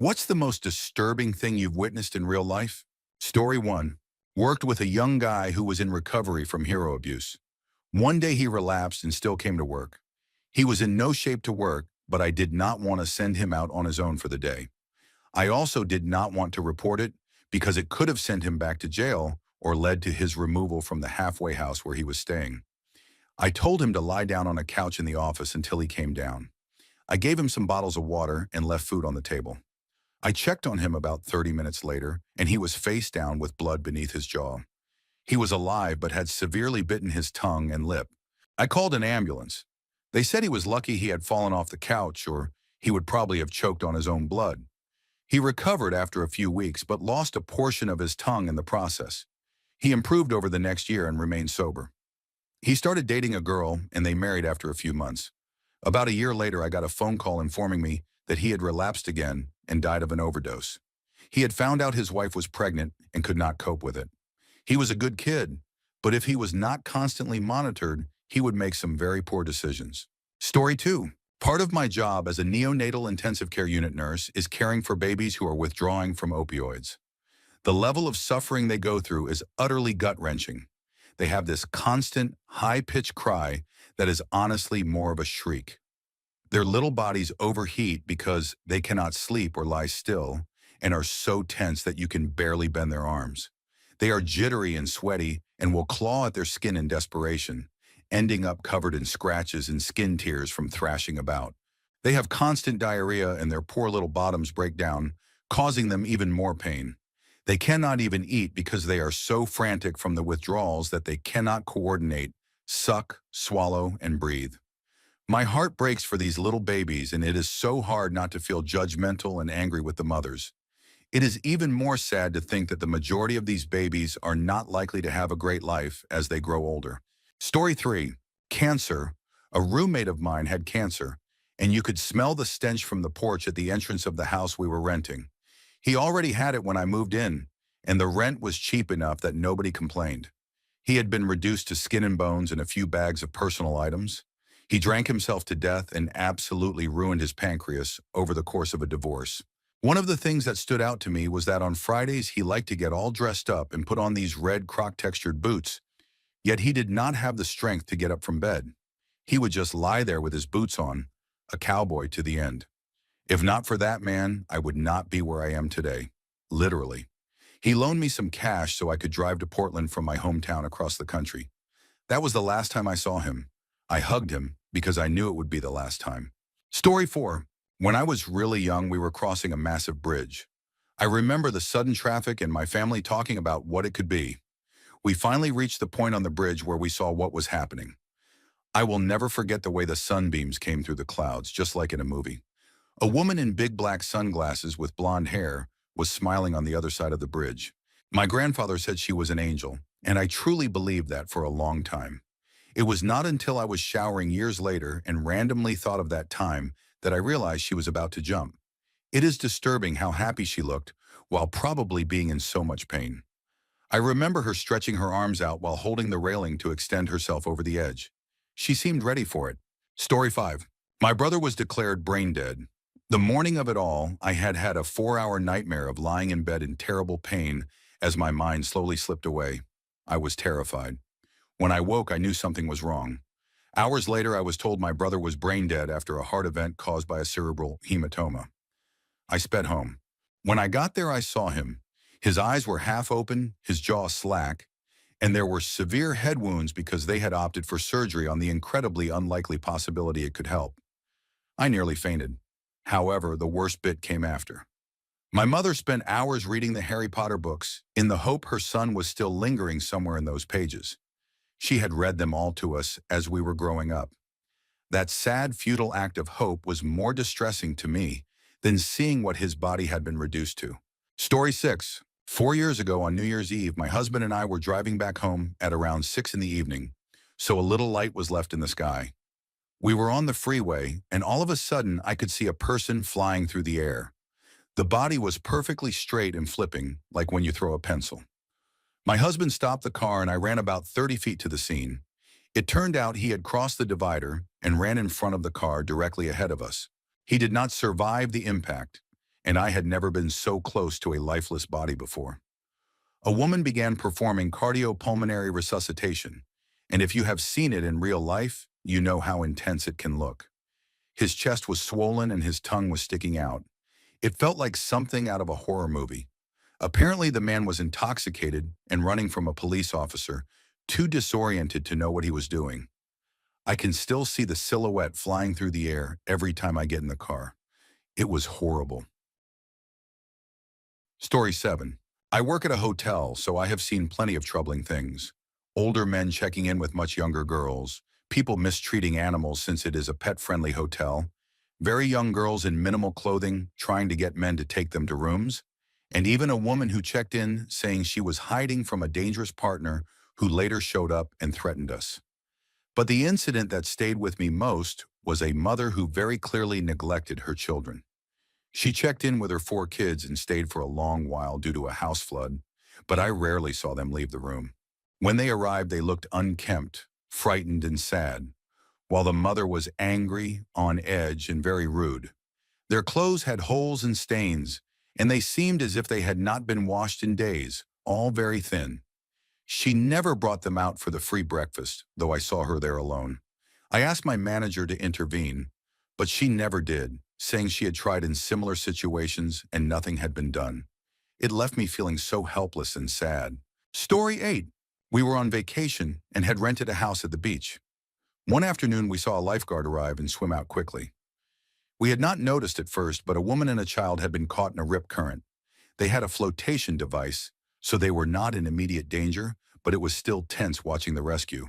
What's the most disturbing thing you've witnessed in real life? Story 1. Worked with a young guy who was in recovery from hero abuse. One day he relapsed and still came to work. He was in no shape to work, but I did not want to send him out on his own for the day. I also did not want to report it because it could have sent him back to jail or led to his removal from the halfway house where he was staying. I told him to lie down on a couch in the office until he came down. I gave him some bottles of water and left food on the table. I checked on him about 30 minutes later, and he was face down with blood beneath his jaw. He was alive but had severely bitten his tongue and lip. I called an ambulance. They said he was lucky he had fallen off the couch, or he would probably have choked on his own blood. He recovered after a few weeks but lost a portion of his tongue in the process. He improved over the next year and remained sober. He started dating a girl, and they married after a few months. About a year later, I got a phone call informing me that he had relapsed again and died of an overdose. He had found out his wife was pregnant and could not cope with it. He was a good kid, but if he was not constantly monitored, he would make some very poor decisions. Story 2. Part of my job as a neonatal intensive care unit nurse is caring for babies who are withdrawing from opioids. The level of suffering they go through is utterly gut-wrenching. They have this constant, high-pitched cry that is honestly more of a shriek. Their little bodies overheat because they cannot sleep or lie still and are so tense that you can barely bend their arms. They are jittery and sweaty and will claw at their skin in desperation, ending up covered in scratches and skin tears from thrashing about. They have constant diarrhea and their poor little bottoms break down, causing them even more pain. They cannot even eat because they are so frantic from the withdrawals that they cannot coordinate, suck, swallow, and breathe. My heart breaks for these little babies, and it is so hard not to feel judgmental and angry with the mothers. It is even more sad to think that the majority of these babies are not likely to have a great life as they grow older. Story 3. Cancer. A roommate of mine had cancer, and you could smell the stench from the porch at the entrance of the house we were renting. He already had it when I moved in, and the rent was cheap enough that nobody complained. He had been reduced to skin and bones and a few bags of personal items. He drank himself to death and absolutely ruined his pancreas over the course of a divorce. One of the things that stood out to me was that on Fridays he liked to get all dressed up and put on these red croc-textured boots, yet he did not have the strength to get up from bed. He would just lie there with his boots on, a cowboy to the end. If not for that man, I would not be where I am today. Literally. He loaned me some cash so I could drive to Portland from my hometown across the country. That was the last time I saw him. I hugged him because I knew it would be the last time. Story 4. When I was really young, we were crossing a massive bridge. I remember the sudden traffic and my family talking about what it could be. We finally reached the point on the bridge where we saw what was happening. I will never forget the way the sunbeams came through the clouds, just like in a movie. A woman in big black sunglasses with blonde hair was smiling on the other side of the bridge. My grandfather said she was an angel, and I truly believed that for a long time. It was not until I was showering years later and randomly thought of that time that I realized she was about to jump. It is disturbing how happy she looked while probably being in so much pain. I remember her stretching her arms out while holding the railing to extend herself over the edge. She seemed ready for it. Story 5. My brother was declared brain dead. The morning of it all, I had had a 4-hour nightmare of lying in bed in terrible pain as my mind slowly slipped away. I was terrified. When I woke, I knew something was wrong. Hours later, I was told my brother was brain dead after a heart event caused by a cerebral hematoma. I sped home. When I got there, I saw him. His eyes were half open, his jaw slack, and there were severe head wounds because they had opted for surgery on the incredibly unlikely possibility it could help. I nearly fainted. However, the worst bit came after. My mother spent hours reading the Harry Potter books in the hope her son was still lingering somewhere in those pages. She had read them all to us as we were growing up. That sad, futile act of hope was more distressing to me than seeing what his body had been reduced to. Story 6. 4 years ago on New Year's Eve, my husband and I were driving back home at around 6 in the evening, so a little light was left in the sky. We were on the freeway, and all of a sudden I could see a person flying through the air. The body was perfectly straight and flipping, like when you throw a pencil. My husband stopped the car and I ran about 30 feet to the scene. It turned out he had crossed the divider and ran in front of the car directly ahead of us. He did not survive the impact, and I had never been so close to a lifeless body before. A woman began performing cardiopulmonary resuscitation, and if you have seen it in real life, you know how intense it can look. His chest was swollen and his tongue was sticking out. It felt like something out of a horror movie. Apparently, the man was intoxicated and running from a police officer, too disoriented to know what he was doing. I can still see the silhouette flying through the air every time I get in the car. It was horrible. Story 7. I work at a hotel, so I have seen plenty of troubling things. Older men checking in with much younger girls, people mistreating animals since it is a pet-friendly hotel, very young girls in minimal clothing trying to get men to take them to rooms, and even a woman who checked in saying she was hiding from a dangerous partner who later showed up and threatened us. But the incident that stayed with me most was a mother who very clearly neglected her children. She checked in with her 4 kids and stayed for a long while due to a house flood, but I rarely saw them leave the room. When they arrived, they looked unkempt, frightened, and sad, while the mother was angry, on edge, and very rude. Their clothes had holes and stains, and they seemed as if they had not been washed in days, all very thin. She never brought them out for the free breakfast, though I saw her there alone. I asked my manager to intervene, but she never did, saying she had tried in similar situations and nothing had been done. It left me feeling so helpless and sad. Story 8. We were on vacation and had rented a house at the beach. One afternoon, we saw a lifeguard arrive and swim out quickly. We had not noticed at first, but a woman and a child had been caught in a rip current. They had a flotation device, so they were not in immediate danger, but it was still tense watching the rescue.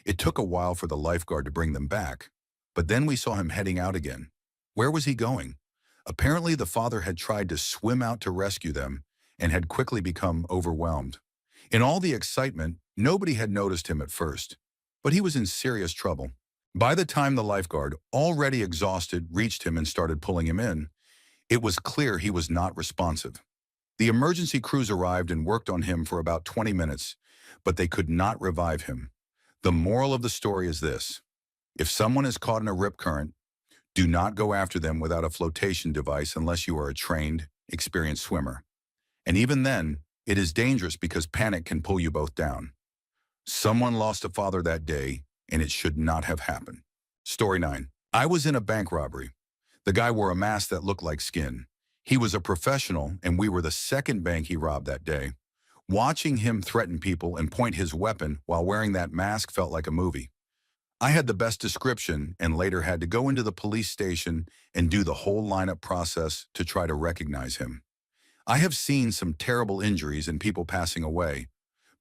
It took a while for the lifeguard to bring them back, but then we saw him heading out again. Where was he going? Apparently, the father had tried to swim out to rescue them and had quickly become overwhelmed. In all the excitement, nobody had noticed him at first, but he was in serious trouble. By the time the lifeguard, already exhausted, reached him and started pulling him in, it was clear he was not responsive. The emergency crews arrived and worked on him for about 20 minutes, but they could not revive him. The moral of the story is this: if someone is caught in a rip current, do not go after them without a flotation device unless you are a trained, experienced swimmer. And even then, it is dangerous because panic can pull you both down. Someone lost a father that day, and it should not have happened. Story 9. I was in a bank robbery. The guy wore a mask that looked like skin. He was a professional, and we were the second bank he robbed that day. Watching him threaten people and point his weapon while wearing that mask felt like a movie. I had the best description and later had to go into the police station and do the whole lineup process to try to recognize him. I have seen some terrible injuries and people passing away,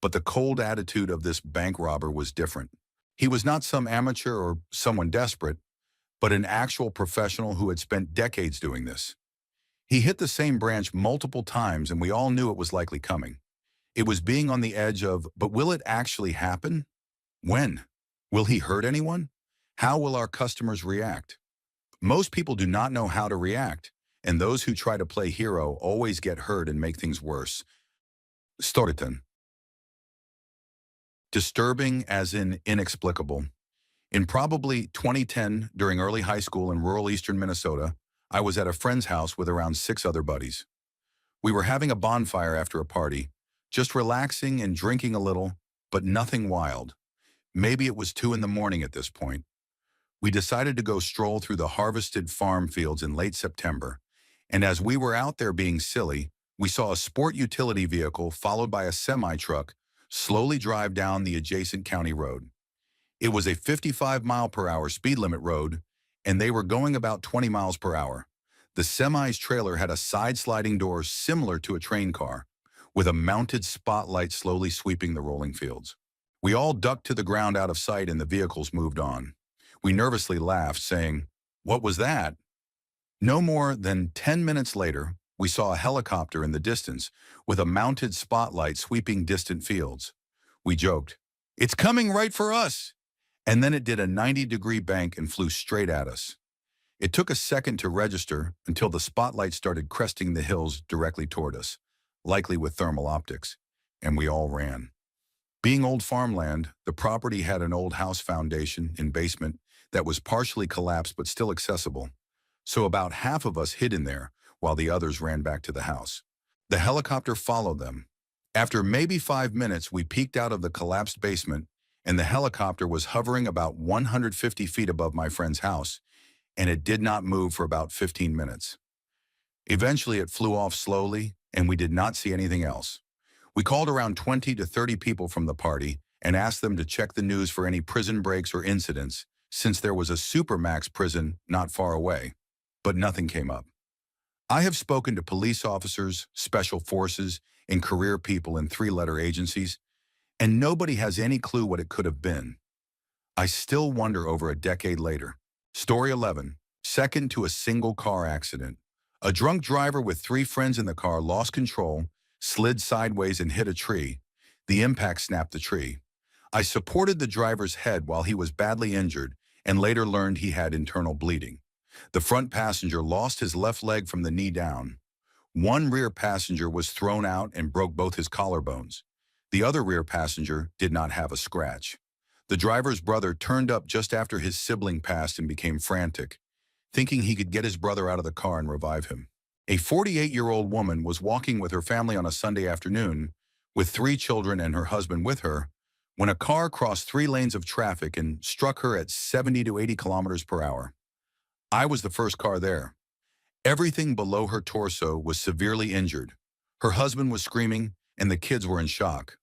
but the cold attitude of this bank robber was different. He was not some amateur or someone desperate, but an actual professional who had spent decades doing this. He hit the same branch multiple times and we all knew it was likely coming. It was being on the edge of, but will it actually happen? When? Will he hurt anyone? How will our customers react? Most people do not know how to react, and those who try to play hero always get hurt and make things worse. Storytime. Disturbing as in inexplicable. In probably 2010, during early high school in rural eastern Minnesota, I was at a friend's house with around 6 other buddies. We were having a bonfire after a party, just relaxing and drinking a little, but nothing wild. Maybe it was 2 in the morning at this point. We decided to go stroll through the harvested farm fields in late September, and as we were out there being silly, we saw a sport utility vehicle followed by a semi-truck slowly drive down the adjacent county road. It was a 55-mile-per-hour speed limit road, and they were going about 20 miles per hour. The semi's trailer had a side-sliding door similar to a train car, with a mounted spotlight slowly sweeping the rolling fields. We all ducked to the ground out of sight and the vehicles moved on. We nervously laughed, saying, "What was that?" No more than 10 minutes later, we saw a helicopter in the distance with a mounted spotlight sweeping distant fields. We joked, "It's coming right for us." And then it did a 90-degree bank and flew straight at us. It took a second to register until the spotlight started cresting the hills directly toward us, likely with thermal optics, and we all ran. Being old farmland, the property had an old house foundation and basement that was partially collapsed but still accessible. So about half of us hid in there, while the others ran back to the house. The helicopter followed them. After maybe 5 minutes, we peeked out of the collapsed basement, and the helicopter was hovering about 150 feet above my friend's house, and it did not move for about 15 minutes. Eventually, it flew off slowly, and we did not see anything else. We called around 20 to 30 people from the party and asked them to check the news for any prison breaks or incidents, since there was a supermax prison not far away, but nothing came up. I have spoken to police officers, special forces, and career people in three-letter agencies, and nobody has any clue what it could have been. I still wonder over a decade later. Story 11. Second to a single car accident. A drunk driver with 3 friends in the car lost control, slid sideways and hit a tree. The impact snapped the tree. I supported the driver's head while he was badly injured and later learned he had internal bleeding. The front passenger lost his left leg from the knee down. One rear passenger was thrown out and broke both his collarbones. The other rear passenger did not have a scratch. The driver's brother turned up just after his sibling passed and became frantic, thinking he could get his brother out of the car and revive him. A 48-year-old woman was walking with her family on a Sunday afternoon, with 3 children and her husband with her, when a car crossed 3 lanes of traffic and struck her at 70 to 80 kilometers per hour. I was the first car there. Everything below her torso was severely injured. Her husband was screaming, and the kids were in shock.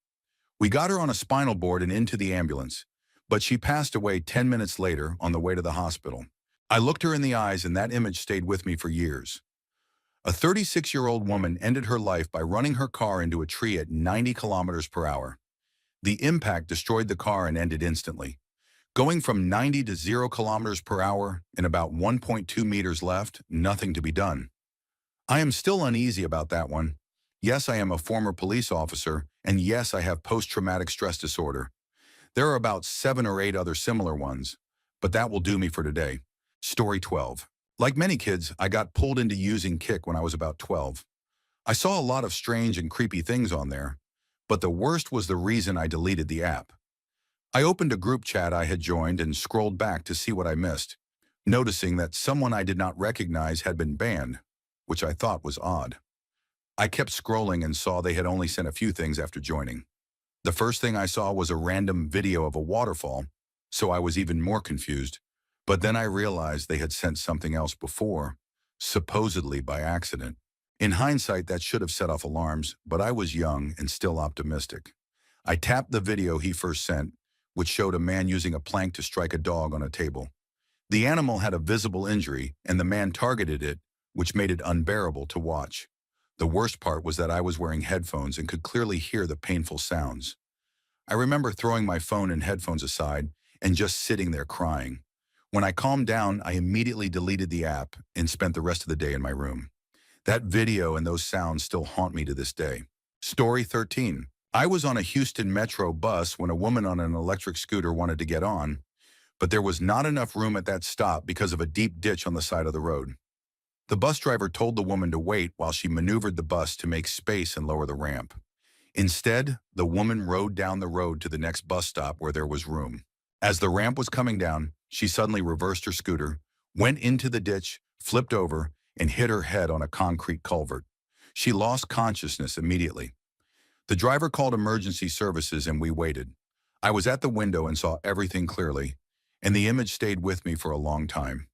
We got her on a spinal board and into the ambulance, but she passed away 10 minutes later on the way to the hospital. I looked her in the eyes, and that image stayed with me for years. A 36-year-old woman ended her life by running her car into a tree at 90 kilometers per hour. The impact destroyed the car and ended instantly. Going from 90 to 0 kilometers per hour and about 1.2 meters left, nothing to be done. I am still uneasy about that one. Yes, I am a former police officer, and yes, I have post-traumatic stress disorder. There are about 7 or 8 other similar ones, but that will do me for today. Story 12. Like many kids, I got pulled into using Kik when I was about 12. I saw a lot of strange and creepy things on there, but the worst was the reason I deleted the app. I opened a group chat I had joined and scrolled back to see what I missed, noticing that someone I did not recognize had been banned, which I thought was odd. I kept scrolling and saw they had only sent a few things after joining. The first thing I saw was a random video of a waterfall, so I was even more confused. But then I realized they had sent something else before, supposedly by accident. In hindsight, that should have set off alarms, but I was young and still optimistic. I tapped the video he first sent, which showed a man using a plank to strike a dog on a table. The animal had a visible injury, and the man targeted it, which made it unbearable to watch. The worst part was that I was wearing headphones and could clearly hear the painful sounds. I remember throwing my phone and headphones aside and just sitting there crying. When I calmed down, I immediately deleted the app and spent the rest of the day in my room. That video and those sounds still haunt me to this day. Story 13. I was on a Houston Metro bus when a woman on an electric scooter wanted to get on, but there was not enough room at that stop because of a deep ditch on the side of the road. The bus driver told the woman to wait while she maneuvered the bus to make space and lower the ramp. Instead, the woman rode down the road to the next bus stop where there was room. As the ramp was coming down, she suddenly reversed her scooter, went into the ditch, flipped over, and hit her head on a concrete culvert. She lost consciousness immediately. The driver called emergency services and we waited. I was at the window and saw everything clearly, and the image stayed with me for a long time.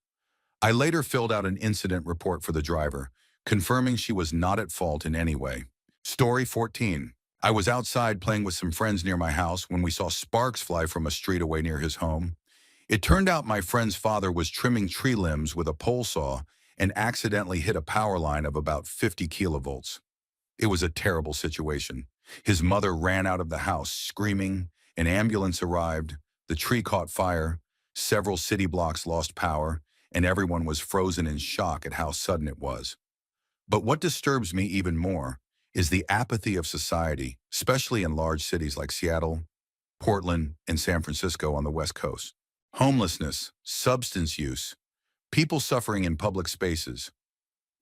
I later filled out an incident report for the driver, confirming she was not at fault in any way. Story 14. I was outside playing with some friends near my house when we saw sparks fly from a street away near his home. It turned out my friend's father was trimming tree limbs with a pole saw and accidentally hit a power line of about 50 kilovolts. It was a terrible situation. His mother ran out of the house screaming, an ambulance arrived, the tree caught fire, several city blocks lost power, and everyone was frozen in shock at how sudden it was. But what disturbs me even more is the apathy of society, especially in large cities like Seattle, Portland, and San Francisco on the West Coast. Homelessness, substance use, people suffering in public spaces,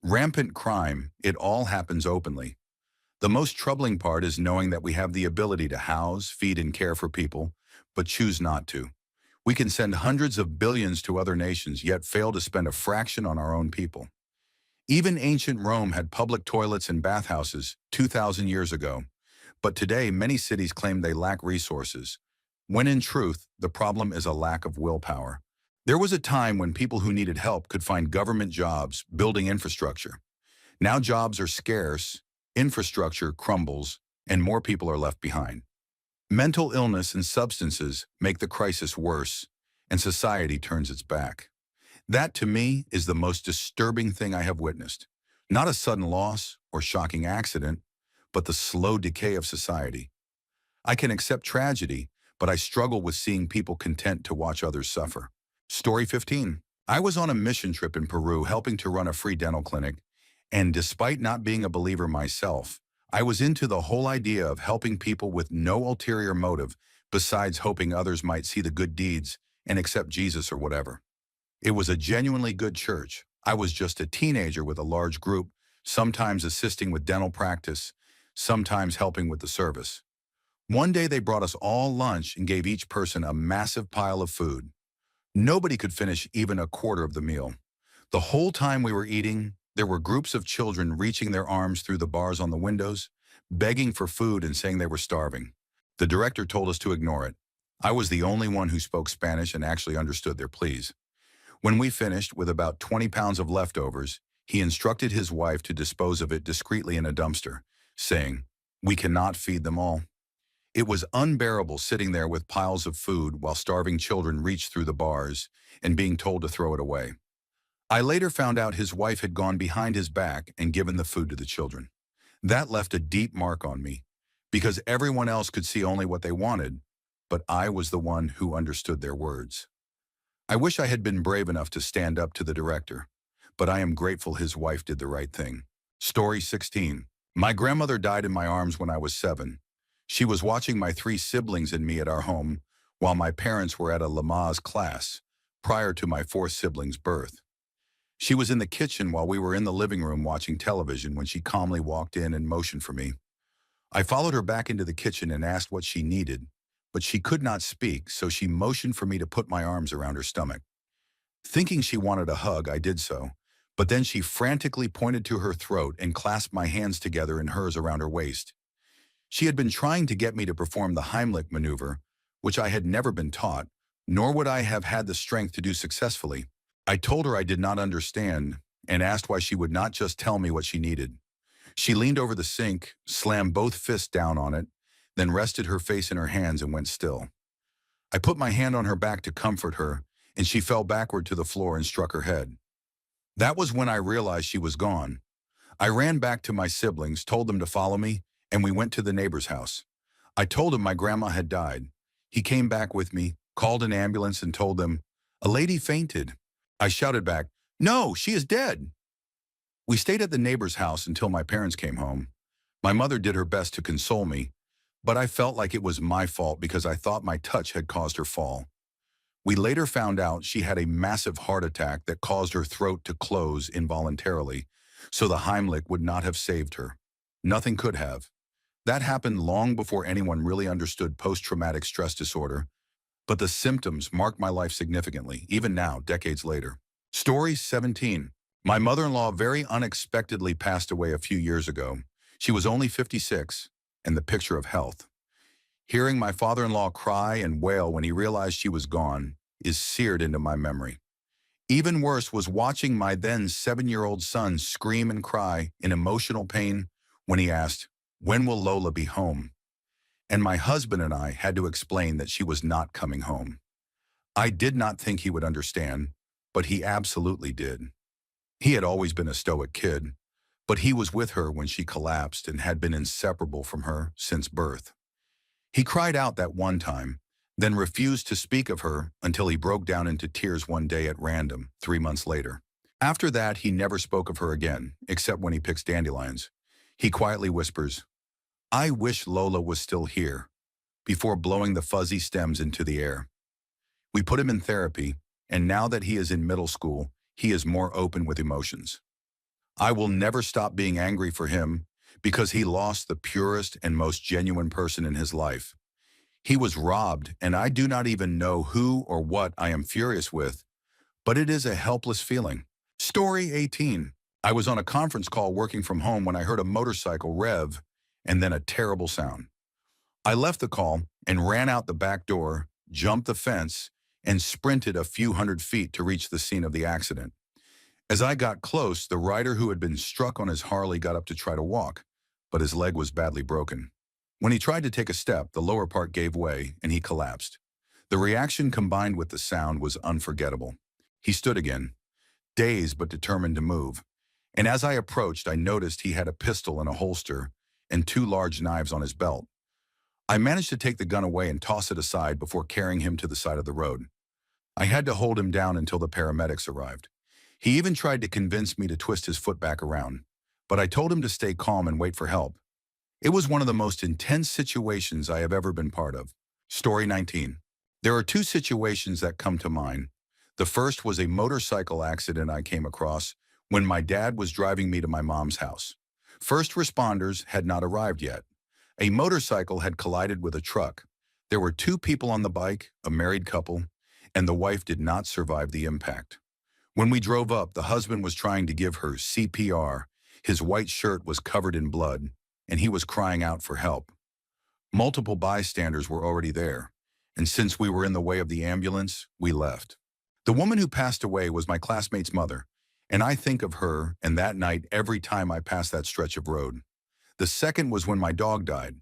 rampant crime, it all happens openly. The most troubling part is knowing that we have the ability to house, feed, and care for people, but choose not to. We can send hundreds of billions to other nations, yet fail to spend a fraction on our own people. Even ancient Rome had public toilets and bathhouses 2,000 years ago, but today many cities claim they lack resources, when in truth, the problem is a lack of willpower. There was a time when people who needed help could find government jobs building infrastructure. Now jobs are scarce, infrastructure crumbles, and more people are left behind. Mental illness and substances make the crisis worse, and society turns its back. That, to me, is the most disturbing thing I have witnessed. Not a sudden loss or shocking accident, but the slow decay of society. I can accept tragedy, but I struggle with seeing people content to watch others suffer. Story 15. I was on a mission trip in Peru helping to run a free dental clinic, and despite not being a believer myself, I was into the whole idea of helping people with no ulterior motive besides hoping others might see the good deeds and accept Jesus or whatever. It was a genuinely good church. I was just a teenager with a large group, sometimes assisting with dental practice, sometimes helping with the service. One day they brought us all lunch and gave each person a massive pile of food. Nobody could finish even a quarter of the meal. The whole time we were eating, there were groups of children reaching their arms through the bars on the windows, begging for food and saying they were starving. The director told us to ignore it. I was the only one who spoke Spanish and actually understood their pleas. When we finished with about 20 pounds of leftovers, he instructed his wife to dispose of it discreetly in a dumpster, saying, "We cannot feed them all." It was unbearable sitting there with piles of food while starving children reached through the bars and being told to throw it away. I later found out his wife had gone behind his back and given the food to the children. That left a deep mark on me, because everyone else could see only what they wanted, but I was the one who understood their words. I wish I had been brave enough to stand up to the director, but I am grateful his wife did the right thing. Story 16. My grandmother died in my arms when I was 7. She was watching my 3 siblings and me at our home while my parents were at a Lamaze class prior to my 4th sibling's birth. She was in the kitchen while we were in the living room watching television when she calmly walked in and motioned for me. I followed her back into the kitchen and asked what she needed, but she could not speak, so she motioned for me to put my arms around her stomach. Thinking she wanted a hug, I did so, but then she frantically pointed to her throat and clasped my hands together in hers around her waist. She had been trying to get me to perform the Heimlich maneuver, which I had never been taught, nor would I have had the strength to do successfully. I told her I did not understand and asked why she would not just tell me what she needed. She leaned over the sink, slammed both fists down on it, then rested her face in her hands and went still. I put my hand on her back to comfort her, and she fell backward to the floor and struck her head. That was when I realized she was gone. I ran back to my siblings, told them to follow me, and we went to the neighbor's house. I told him my grandma had died. He came back with me, called an ambulance, and told them, "A lady fainted." I shouted back, "No, she is dead." We stayed at the neighbor's house until my parents came home. My mother did her best to console me, but I felt like it was my fault because I thought my touch had caused her fall. We later found out she had a massive heart attack that caused her throat to close involuntarily, so the Heimlich would not have saved her. Nothing could have. That happened long before anyone really understood post-traumatic stress disorder, but the symptoms marked my life significantly, even now, decades later. Story 17. My mother-in-law very unexpectedly passed away a few years ago. She was only 56, and the picture of health. Hearing my father-in-law cry and wail when he realized she was gone is seared into my memory. Even worse was watching my then 7-year-old son scream and cry in emotional pain when he asked, "When will Lola be home?" And my husband and I had to explain that she was not coming home. I did not think he would understand, but he absolutely did. He had always been a stoic kid, but he was with her when she collapsed and had been inseparable from her since birth. He cried out that one time, then refused to speak of her until he broke down into tears one day at random, 3 months later. After that, he never spoke of her again, except when he picks dandelions. He quietly whispers, "I wish Lola was still here," before blowing the fuzzy stems into the air. We put him in therapy, and now that he is in middle school, he is more open with emotions. I will never stop being angry for him because he lost the purest and most genuine person in his life. He was robbed, and I do not even know who or what I am furious with, but it is a helpless feeling. Story 18. I was on a conference call working from home when I heard a motorcycle rev and then a terrible sound. I left the call and ran out the back door, jumped the fence, and sprinted a few hundred feet to reach the scene of the accident. As I got close, the rider who had been struck on his Harley got up to try to walk, but his leg was badly broken. When he tried to take a step, the lower part gave way and he collapsed. The reaction combined with the sound was unforgettable. He stood again, dazed but determined to move. And as I approached, I noticed he had a pistol in a holster and two large knives on his belt. I managed to take the gun away and toss it aside before carrying him to the side of the road. I had to hold him down until the paramedics arrived. He even tried to convince me to twist his foot back around, but I told him to stay calm and wait for help. It was one of the most intense situations I have ever been part of. Story 19. There are two situations that come to mind. The first was a motorcycle accident I came across when my dad was driving me to my mom's house. First responders had not arrived yet. A motorcycle had collided with a truck. There were two people on the bike, a married couple, and the wife did not survive the impact. When we drove up, the husband was trying to give her CPR. His white shirt was covered in blood, and he was crying out for help. Multiple bystanders were already there, and since we were in the way of the ambulance, we left. The woman who passed away was my classmate's mother, and I think of her and that night every time I pass that stretch of road. The second was when my dog died.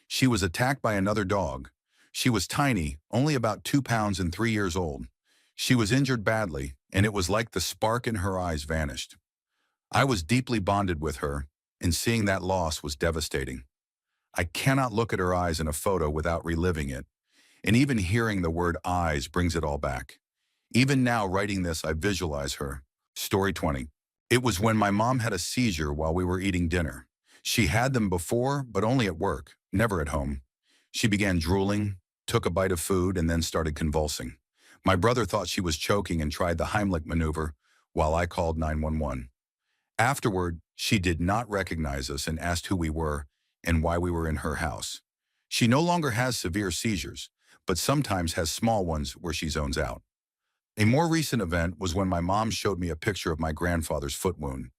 She was attacked by another dog. She was tiny, only about 2 pounds and 3 years old. She was injured badly, and it was like the spark in her eyes vanished. I was deeply bonded with her, and seeing that loss was devastating. I cannot look at her eyes in a photo without reliving it, and even hearing the word eyes brings it all back. Even now, writing this, I visualize her. Story 20. It was when my mom had a seizure while we were eating dinner. She had them before, but only at work, never at home. She began drooling, took a bite of food, and then started convulsing. My brother thought she was choking and tried the Heimlich maneuver while I called 911. Afterward, she did not recognize us and asked who we were and why we were in her house. She no longer has severe seizures, but sometimes has small ones where she zones out. A more recent event was when my mom showed me a picture of my grandfather's foot wound.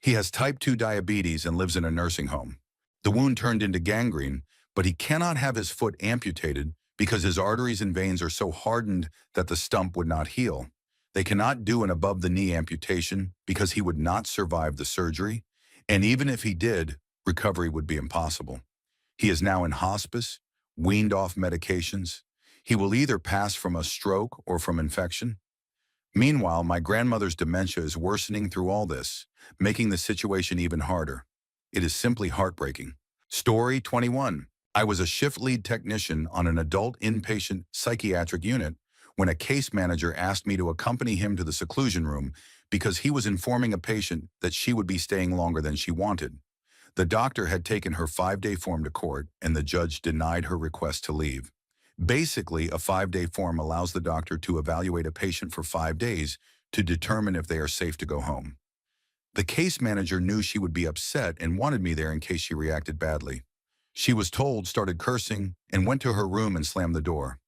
He has type 2 diabetes and lives in a nursing home. The wound turned into gangrene, but he cannot have his foot amputated because his arteries and veins are so hardened that the stump would not heal. They cannot do an above-the-knee amputation because he would not survive the surgery, and even if he did, recovery would be impossible. He is now in hospice, weaned off medications. He will either pass from a stroke or from infection. Meanwhile, my grandmother's dementia is worsening through all this, making the situation even harder. It is simply heartbreaking. Story 21. I was a shift lead technician on an adult inpatient psychiatric unit when a case manager asked me to accompany him to the seclusion room because he was informing a patient that she would be staying longer than she wanted. The doctor had taken her 5-day form to court, and the judge denied her request to leave. Basically, a 5-day form allows the doctor to evaluate a patient for 5 days to determine if they are safe to go home. The case manager knew she would be upset and wanted me there in case she reacted badly. She was told, started cursing, and went to her room and slammed the door.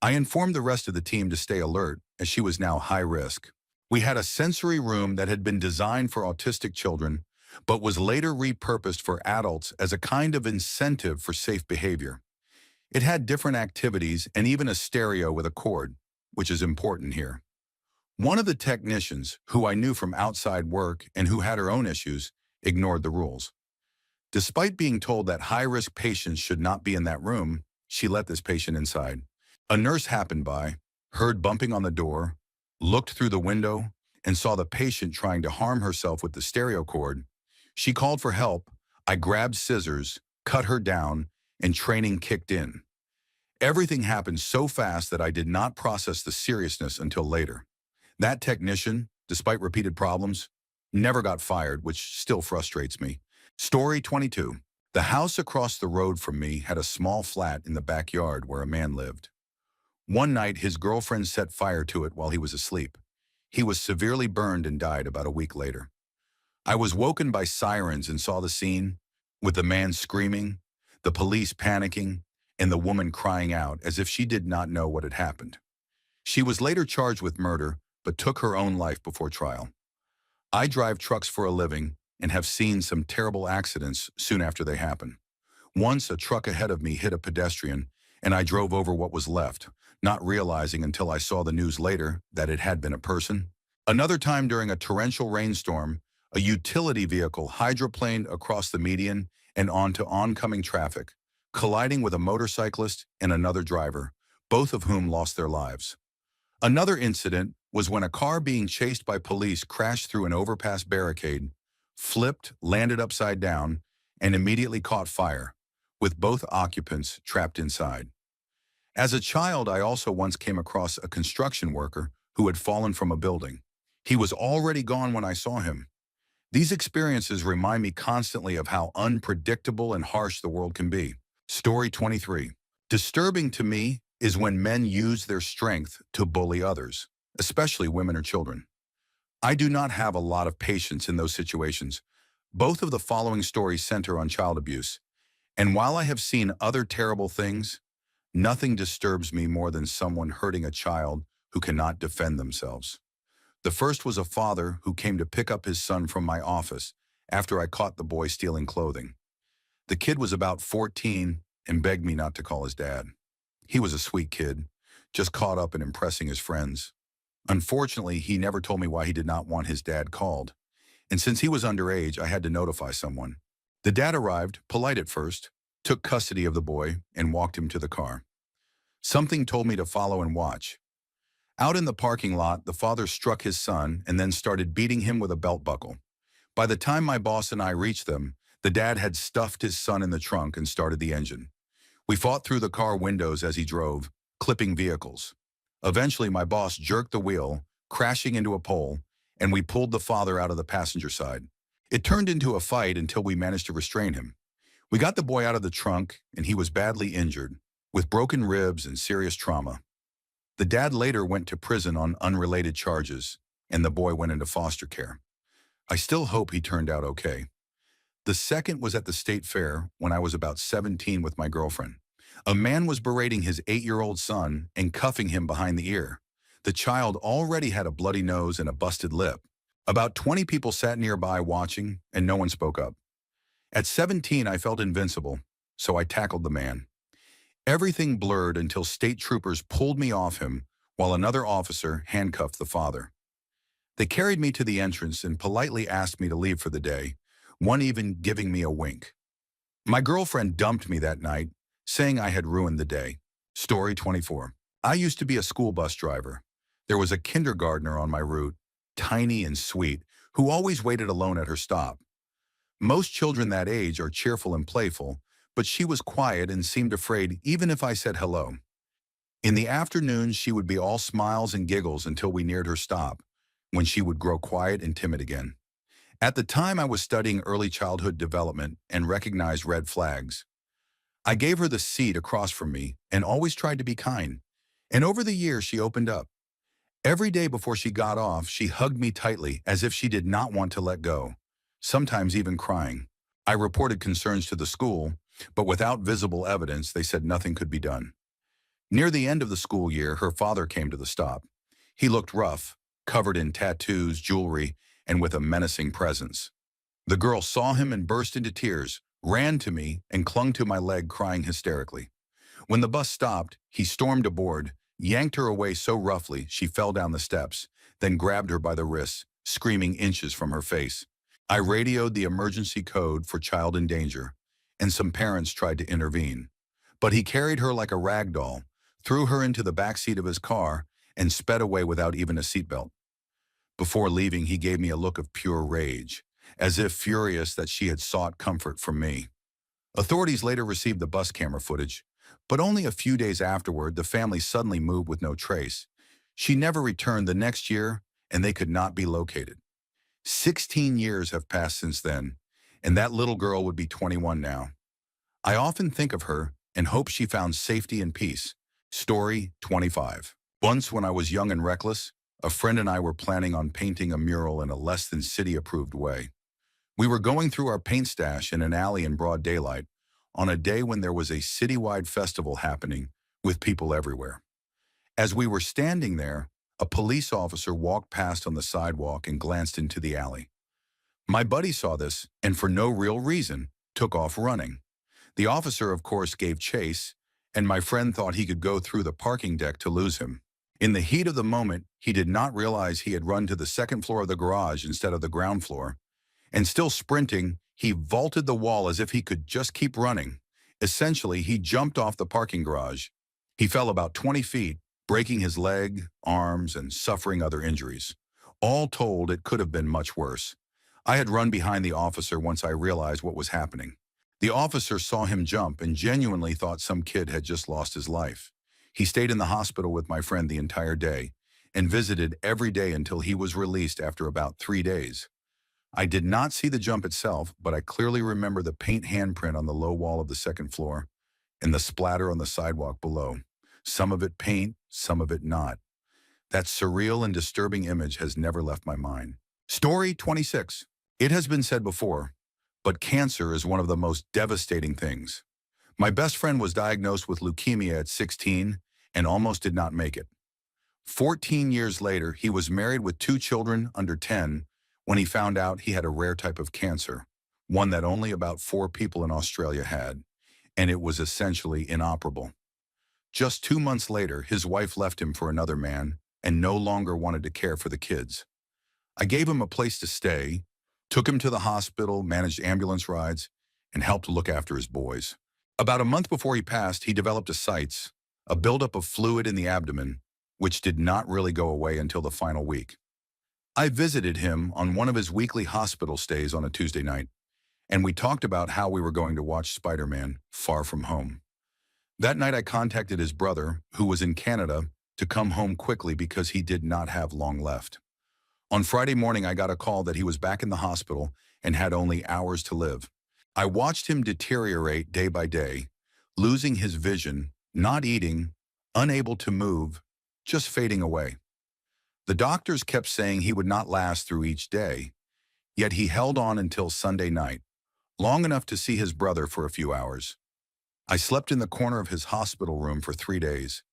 I informed the rest of the team to stay alert, as she was now high risk. We had a sensory room that had been designed for autistic children, but was later repurposed for adults as a kind of incentive for safe behavior. It had different activities and even a stereo with a cord, which is important here. One of the technicians, who I knew from outside work and who had her own issues, ignored the rules. Despite being told that high-risk patients should not be in that room, she let this patient inside. A nurse happened by, heard bumping on the door, looked through the window, and saw the patient trying to harm herself with the stereo cord. She called for help. I grabbed scissors, cut her down, and training kicked in. Everything happened so fast that I did not process the seriousness until later. That technician, despite repeated problems, never got fired, which still frustrates me. Story 22. The house across the road from me had a small flat in the backyard where a man lived. One night, his girlfriend set fire to it while he was asleep. He was severely burned and died about a week later. I was woken by sirens and saw the scene, with the man screaming, the police panicking, and the woman crying out as if she did not know what had happened. She was later charged with murder, but took her own life before trial. I drive trucks for a living and have seen some terrible accidents soon after they happen. Once a truck ahead of me hit a pedestrian and I drove over what was left, not realizing until I saw the news later that it had been a person. Another time during a torrential rainstorm, a utility vehicle hydroplaned across the median and onto oncoming traffic, colliding with a motorcyclist and another driver, both of whom lost their lives. Another incident was when a car being chased by police crashed through an overpass barricade, flipped, landed upside down, and immediately caught fire, with both occupants trapped inside. As a child, I also once came across a construction worker who had fallen from a building. He was already gone when I saw him. These experiences remind me constantly of how unpredictable and harsh the world can be. Story 23. Disturbing to me is when men use their strength to bully others, especially women or children. I do not have a lot of patience in those situations. Both of the following stories center on child abuse, and while I have seen other terrible things, nothing disturbs me more than someone hurting a child who cannot defend themselves. The first was a father who came to pick up his son from my office after I caught the boy stealing clothing. The kid was about 14 and begged me not to call his dad. He was a sweet kid, just caught up in impressing his friends. Unfortunately, he never told me why he did not want his dad called, and since he was underage, I had to notify someone. The dad arrived, polite at first, took custody of the boy, and walked him to the car. Something told me to follow and watch. Out in the parking lot, the father struck his son and then started beating him with a belt buckle. By the time my boss and I reached them, the dad had stuffed his son in the trunk and started the engine. We fought through the car windows as he drove, clipping vehicles. Eventually, my boss jerked the wheel, crashing into a pole, and we pulled the father out of the passenger side. It turned into a fight until we managed to restrain him. We got the boy out of the trunk, and he was badly injured, with broken ribs and serious trauma. The dad later went to prison on unrelated charges, and the boy went into foster care. I still hope he turned out okay. The second was at the state fair when I was about 17 with my girlfriend. A man was berating his 8-year-old son and cuffing him behind the ear. The child already had a bloody nose and a busted lip. About 20 people sat nearby watching, and no one spoke up. At 17, I felt invincible, so I tackled the man. Everything blurred until state troopers pulled me off him while another officer handcuffed the father. They carried me to the entrance and politely asked me to leave for the day, one even giving me a wink. My girlfriend dumped me that night, saying I had ruined the day. Story 24. I used to be a school bus driver. There was a kindergartner on my route, tiny and sweet, who always waited alone at her stop. Most children that age are cheerful and playful, but she was quiet and seemed afraid even if I said hello. In the afternoons, she would be all smiles and giggles until we neared her stop, when she would grow quiet and timid again. At the time, I was studying early childhood development and recognized red flags. I gave her the seat across from me and always tried to be kind. And over the years, she opened up. Every day before she got off, she hugged me tightly as if she did not want to let go, sometimes even crying. I reported concerns to the school, but without visible evidence, they said nothing could be done. Near the end of the school year, her father came to the stop. He looked rough, covered in tattoos, jewelry, and with a menacing presence. The girl saw him and burst into tears, ran to me, and clung to my leg, crying hysterically. When the bus stopped, he stormed aboard, yanked her away so roughly she fell down the steps, then grabbed her by the wrists, screaming inches from her face. I radioed the emergency code for child in danger, and some parents tried to intervene. But he carried her like a rag doll, threw her into the backseat of his car, and sped away without even a seatbelt. Before leaving, he gave me a look of pure rage, as if furious that she had sought comfort from me. Authorities later received the bus camera footage, but only a few days afterward, the family suddenly moved with no trace. She never returned the next year, and they could not be located. 16 years have passed since then, and that little girl would be 21 now. I often think of her and hope she found safety and peace. Story 25. Once when I was young and reckless, a friend and I were planning on painting a mural in a less than city-approved way. We were going through our paint stash in an alley in broad daylight on a day when there was a citywide festival happening with people everywhere. As we were standing there, A police officer walked past on the sidewalk and glanced into the alley. My buddy saw this and, for no real reason, took off running. The officer, of course, gave chase, and my friend thought he could go through the parking deck to lose him. In the heat of the moment, he did not realize he had run to the second floor of the garage instead of the ground floor. And still sprinting, he vaulted the wall as if he could just keep running. Essentially, he jumped off the parking garage. He fell about 20 feet, breaking his leg, arms, and suffering other injuries. All told, it could have been much worse. I had run behind the officer once I realized what was happening. The officer saw him jump and genuinely thought some kid had just lost his life. He stayed in the hospital with my friend the entire day and visited every day until he was released after about 3 days. I did not see the jump itself, but I clearly remember the paint handprint on the low wall of the second floor and the splatter on the sidewalk below. Some of it paint, some of it not. That surreal and disturbing image has never left my mind. Story 26. It has been said before, but cancer is one of the most devastating things. My best friend was diagnosed with leukemia at 16 and almost did not make it. 14 years later, he was married with 2 children under 10 when he found out he had a rare type of cancer, one that only about 4 people in Australia had, and it was essentially inoperable. Just 2 months later, his wife left him for another man and no longer wanted to care for the kids. I gave him a place to stay, took him to the hospital, managed ambulance rides, and helped look after his boys. About a month before he passed, he developed ascites, a buildup of fluid in the abdomen, which did not really go away until the final week. I visited him on one of his weekly hospital stays on a Tuesday night, and we talked about how we were going to watch Spider-Man: Far From Home. That night I contacted his brother, who was in Canada, to come home quickly because he did not have long left. On Friday morning, I got a call that he was back in the hospital and had only hours to live. I watched him deteriorate day by day, losing his vision, not eating, unable to move, just fading away. The doctors kept saying he would not last through each day, yet he held on until Sunday night, long enough to see his brother for a few hours. I slept in the corner of his hospital room for 3 days.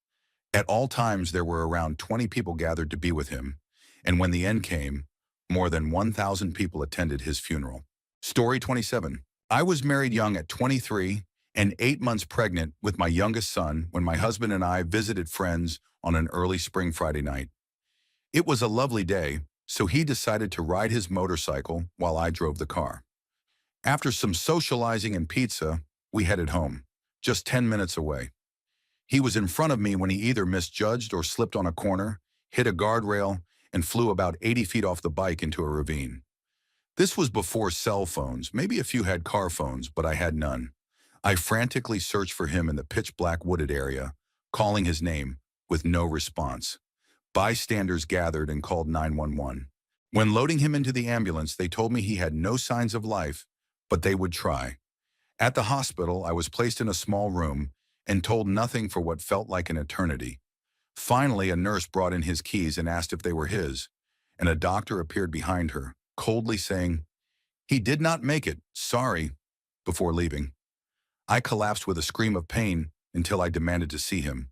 At all times, there were around 20 people gathered to be with him, and when the end came, more than 1,000 people attended his funeral. Story 27. I was married young at 23 and 8 months pregnant with my youngest son when my husband and I visited friends on an early spring Friday night. It was a lovely day, so he decided to ride his motorcycle while I drove the car. After some socializing and pizza, we headed home, just 10 minutes away. He was in front of me when he either misjudged or slipped on a corner, hit a guardrail, and flew about 80 feet off the bike into a ravine. This was before cell phones. Maybe a few had car phones, but I had none. I frantically searched for him in the pitch-black wooded area, calling his name, with no response. Bystanders gathered and called 911. When loading him into the ambulance, they told me he had no signs of life, but they would try. At the hospital, I was placed in a small room and told nothing for what felt like an eternity. Finally, a nurse brought in his keys and asked if they were his, and a doctor appeared behind her, coldly saying, "He did not make it, sorry," before leaving. I collapsed with a scream of pain until I demanded to see him.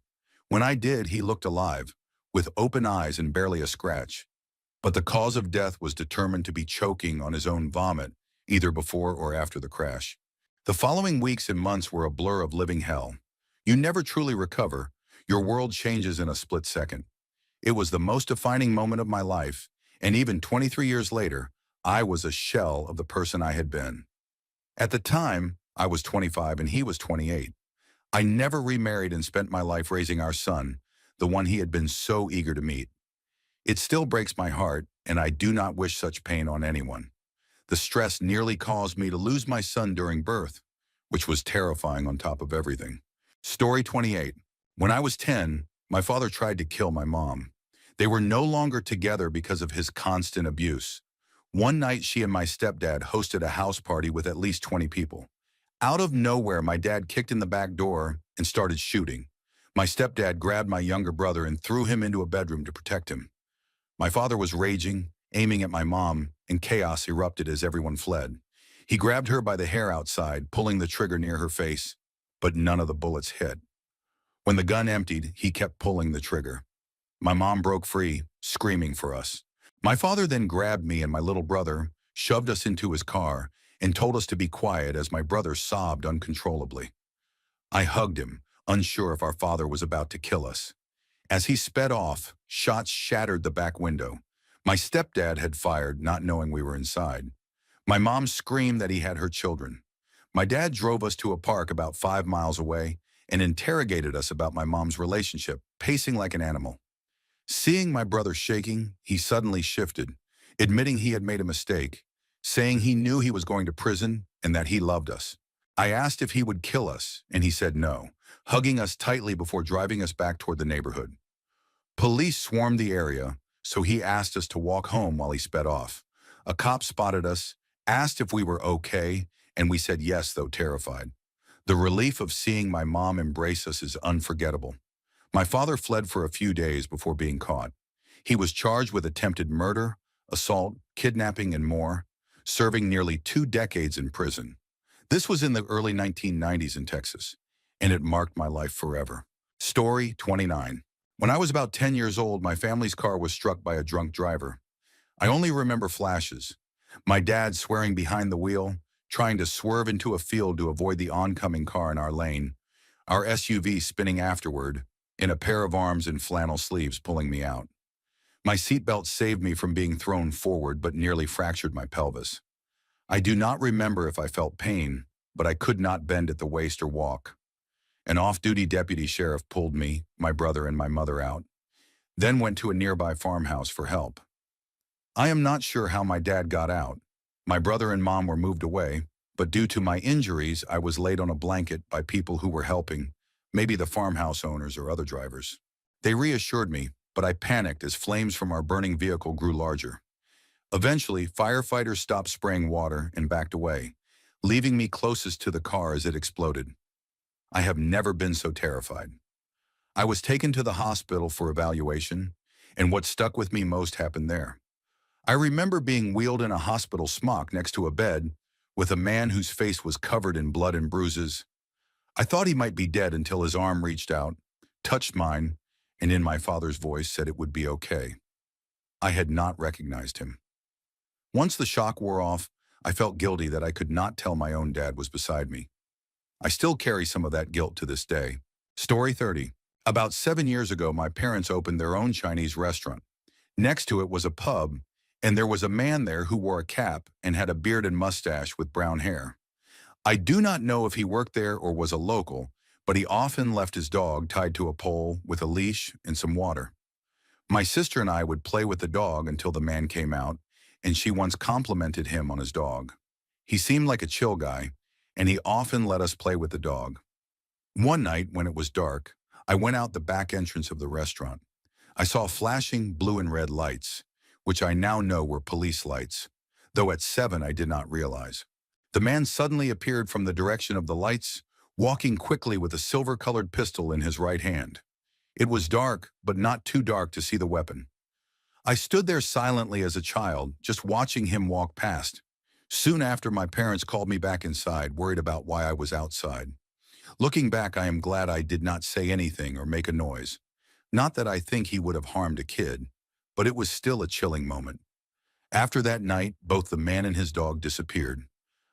When I did, he looked alive, with open eyes and barely a scratch. But the cause of death was determined to be choking on his own vomit, either before or after the crash. The following weeks and months were a blur of living hell. You never truly recover. Your world changes in a split second. It was the most defining moment of my life, and even 23 years later, I was a shell of the person I had been. At the time, I was 25 and he was 28. I never remarried and spent my life raising our son, the one he had been so eager to meet. It still breaks my heart, and I do not wish such pain on anyone. The stress nearly caused me to lose my son during birth, which was terrifying on top of everything. Story 28. When I was 10, my father tried to kill my mom. They were no longer together because of his constant abuse. One night, she and my stepdad hosted a house party with at least 20 people. Out of nowhere, my dad kicked in the back door and started shooting. My stepdad grabbed my younger brother and threw him into a bedroom to protect him. My father was raging, aiming at my mom, and chaos erupted as everyone fled. He grabbed her by the hair outside, pulling the trigger near her face, but none of the bullets hit. When the gun emptied, he kept pulling the trigger. My mom broke free, screaming for us. My father then grabbed me and my little brother, shoved us into his car, and told us to be quiet as my brother sobbed uncontrollably. I hugged him, unsure if our father was about to kill us. As he sped off, shots shattered the back window. My stepdad had fired, not knowing we were inside. My mom screamed that he had her children. My dad drove us to a park about 5 miles away and interrogated us about my mom's relationship, pacing like an animal. Seeing my brother shaking, he suddenly shifted, admitting he had made a mistake, saying he knew he was going to prison and that he loved us. I asked if he would kill us, and he said no, hugging us tightly before driving us back toward the neighborhood. Police swarmed the area, so he asked us to walk home while he sped off. A cop spotted us, asked if we were okay, and we said yes, though terrified. The relief of seeing my mom embrace us is unforgettable. My father fled for a few days before being caught. He was charged with attempted murder, assault, kidnapping, and more, serving nearly 2 decades in prison. This was in the early 1990s in Texas, and it marked my life forever. Story 29. When I was about 10 years old, my family's car was struck by a drunk driver. I only remember flashes. My dad swearing behind the wheel, trying to swerve into a field to avoid the oncoming car in our lane, our SUV spinning afterward, in a pair of arms and flannel sleeves pulling me out. My seatbelt saved me from being thrown forward but nearly fractured my pelvis. I do not remember if I felt pain, but I could not bend at the waist or walk. An off-duty deputy sheriff pulled me, my brother, and my mother out, then went to a nearby farmhouse for help. I am not sure how my dad got out. My brother and mom were moved away, but due to my injuries, I was laid on a blanket by people who were helping, maybe the farmhouse owners or other drivers. They reassured me, but I panicked as flames from our burning vehicle grew larger. Eventually, firefighters stopped spraying water and backed away, leaving me closest to the car as it exploded. I have never been so terrified. I was taken to the hospital for evaluation, and what stuck with me most happened there. I remember being wheeled in a hospital smock next to a bed with a man whose face was covered in blood and bruises. I thought he might be dead until his arm reached out, touched mine, and in my father's voice said it would be okay. I had not recognized him. Once the shock wore off, I felt guilty that I could not tell my own dad was beside me. I still carry some of that guilt to this day. Story 30. About 7 years ago, my parents opened their own Chinese restaurant. Next to it was a pub, and there was a man there who wore a cap and had a beard and mustache with brown hair. I do not know if he worked there or was a local, but he often left his dog tied to a pole with a leash and some water. My sister and I would play with the dog until the man came out, and she once complimented him on his dog. He seemed like a chill guy, and he often let us play with the dog. One night, when it was dark, I went out the back entrance of the restaurant. I saw flashing blue and red lights, which I now know were police lights, though at 7 I did not realize. The man suddenly appeared from the direction of the lights, walking quickly with a silver-colored pistol in his right hand. It was dark, but not too dark to see the weapon. I stood there silently as a child, just watching him walk past. Soon after, my parents called me back inside, worried about why I was outside. Looking back, I am glad I did not say anything or make a noise. Not that I think he would have harmed a kid, but it was still a chilling moment. After that night, both the man and his dog disappeared.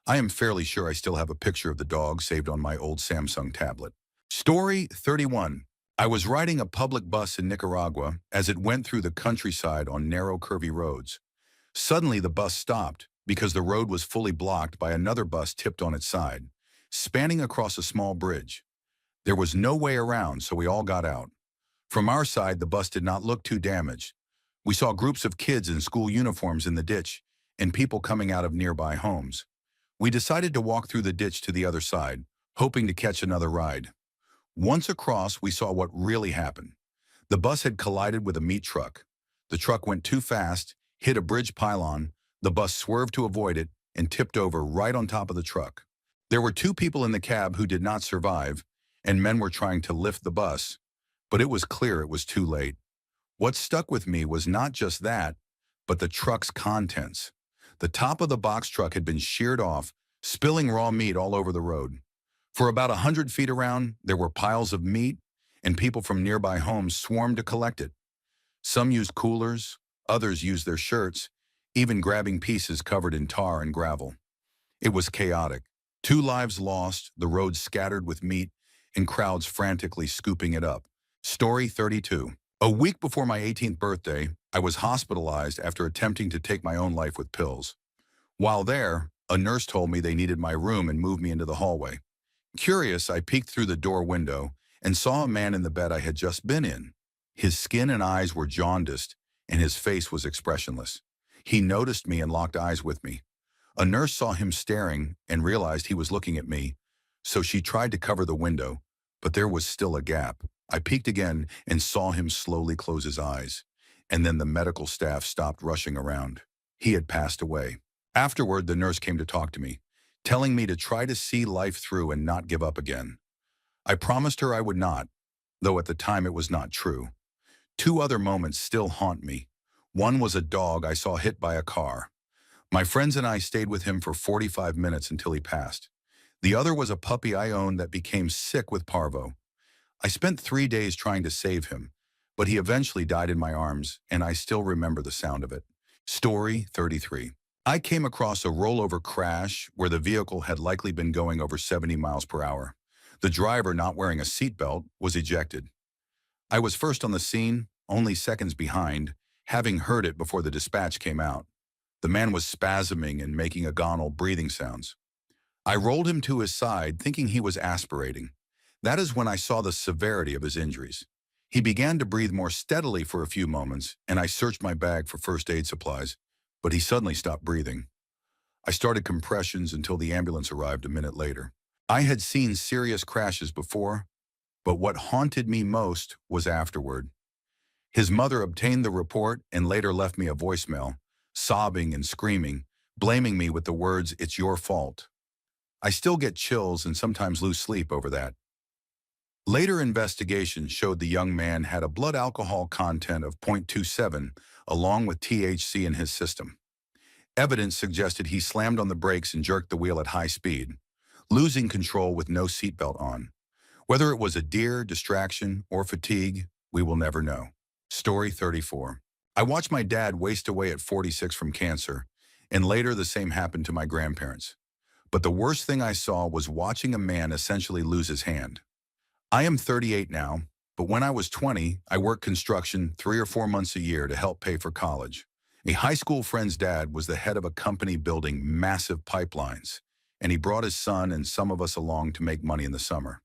I am fairly sure I still have a picture of the dog saved on my old Samsung tablet. Story 31. I was riding a public bus in Nicaragua as it went through the countryside on narrow, curvy roads. Suddenly, the bus stopped because the road was fully blocked by another bus tipped on its side, spanning across a small bridge. There was no way around, so we all got out. From our side, the bus did not look too damaged. We saw groups of kids in school uniforms in the ditch and people coming out of nearby homes. We decided to walk through the ditch to the other side, hoping to catch another ride. Once across, we saw what really happened. The bus had collided with a meat truck. The truck went too fast, hit a bridge pylon, the bus swerved to avoid it, and tipped over right on top of the truck. There were 2 people in the cab who did not survive, and men were trying to lift the bus, but it was clear it was too late. What stuck with me was not just that, but the truck's contents. The top of the box truck had been sheared off, spilling raw meat all over the road. For about 100 feet around, there were piles of meat, and people from nearby homes swarmed to collect it. Some used coolers, others used their shirts, even grabbing pieces covered in tar and gravel. It was chaotic. 2 lives lost, the roads scattered with meat, and crowds frantically scooping it up. Story 32. A week before my 18th birthday, I was hospitalized after attempting to take my own life with pills. While there, a nurse told me they needed my room and moved me into the hallway. Curious, I peeked through the door window and saw a man in the bed I had just been in. His skin and eyes were jaundiced, and his face was expressionless. He noticed me and locked eyes with me. A nurse saw him staring and realized he was looking at me, so she tried to cover the window, but there was still a gap. I peeked again and saw him slowly close his eyes, and then the medical staff stopped rushing around. He had passed away. Afterward, the nurse came to talk to me, telling me to try to see life through and not give up again. I promised her I would not, though at the time it was not true. 2 other moments still haunt me. One was a dog I saw hit by a car. My friends and I stayed with him for 45 minutes until he passed. The other was a puppy I owned that became sick with parvo. I spent 3 days trying to save him, but he eventually died in my arms, and I still remember the sound of it. Story 33. I came across a rollover crash where the vehicle had likely been going over 70 miles per hour. The driver, not wearing a seatbelt, was ejected. I was first on the scene, only seconds behind, having heard it before the dispatch came out. The man was spasming and making agonal breathing sounds. I rolled him to his side, thinking he was aspirating. That is when I saw the severity of his injuries. He began to breathe more steadily for a few moments, and I searched my bag for first aid supplies, but he suddenly stopped breathing. I started compressions until the ambulance arrived a minute later. I had seen serious crashes before, but what haunted me most was afterward. His mother obtained the report and later left me a voicemail, sobbing and screaming, blaming me with the words, "It's your fault." I still get chills and sometimes lose sleep over that. Later investigations showed the young man had a blood alcohol content of 0.27, along with THC in his system. Evidence suggested he slammed on the brakes and jerked the wheel at high speed, losing control with no seatbelt on. Whether it was a deer, distraction, or fatigue, we will never know. Story 34. I watched my dad waste away at 46 from cancer, and later the same happened to my grandparents. But the worst thing I saw was watching a man essentially lose his hand. I am 38 now, but when I was 20, I worked construction 3 or 4 months a year to help pay for college. A high school friend's dad was the head of a company building massive pipelines, and he brought his son and some of us along to make money in the summer.